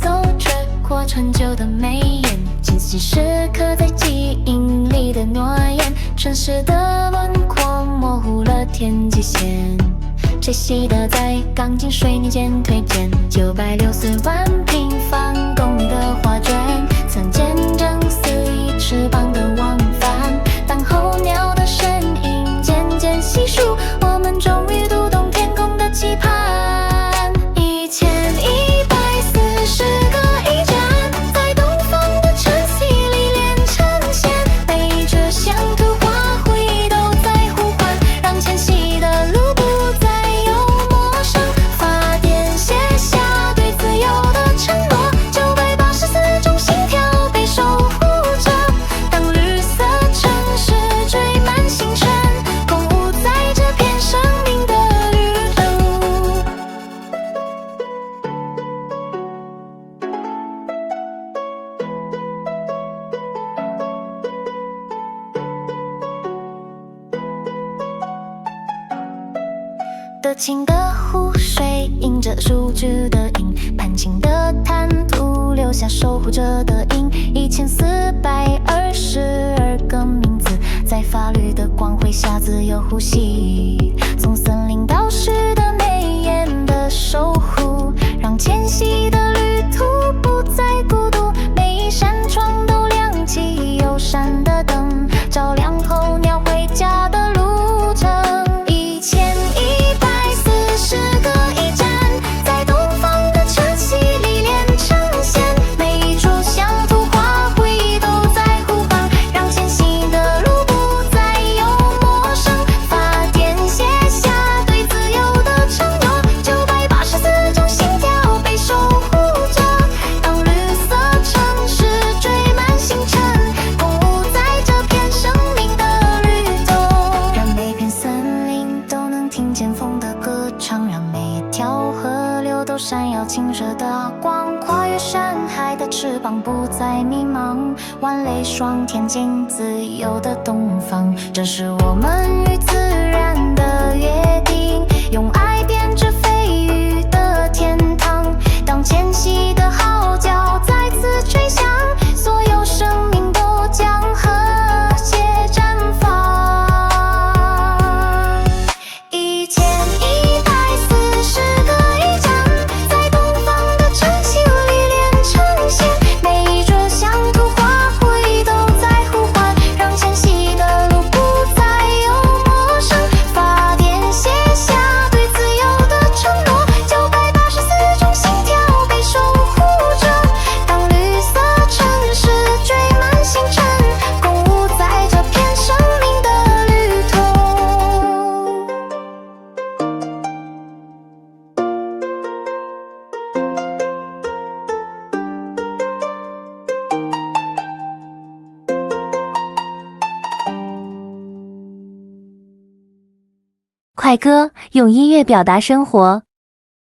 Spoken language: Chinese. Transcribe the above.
勾着过陈旧的眉眼，清晰时刻在记忆里的诺言。城市的轮廓模糊了天际线，栖息的在钢筋水泥间推荐960万平方公里的画卷，曾见证肆意翅膀的往返。当候鸟的身影渐渐稀疏，我们终于读懂天空的期盼。1140个驿站，在东方的晨曦里连成线，每个乡土花卉都在呼唤，让迁徙的路不再有陌生。发电写下对自由的承诺，984种心跳被守护着。当绿色城市缀满星辰，共舞在这片生命的旅途。德清的湖水映着树枝的影，盘青的滩涂留下守护者的印。1422个名字，在法律的光辉下自由呼吸。从森林到诗的美艳的守护，让迁徙的旅途不再孤独。每一扇窗都亮起友善的灯，照亮候鸟回家的路程。1140个驿站，在东方的晨曦里连成线，每一处乡土花卉都在呼唤，让前行的路不再有陌生。发电写下对自由的承诺，984种心跳被守护着。当绿色城市缀满星辰，共舞在这片生命的律动，让每片森林都能听见风的歌唱，让每一条河流都闪耀清澈的光。跨越山海的翅膀不再迷茫，万类霜天尽自由的东方。这是我们与自然的约定，用爱编织飞羽的天堂。当迁徙的号角再次吹响，所有生命都将和谐绽放。1140个驿站，在东方的晨曦里连成线，每一株乡土花卉都在呼唤，让迁徙的路不再有陌生。发电写下对自由的承诺，984种心跳被守护着。当绿色城市缀满星辰，共舞在这片生命的旅途。快歌，用音乐表达生活。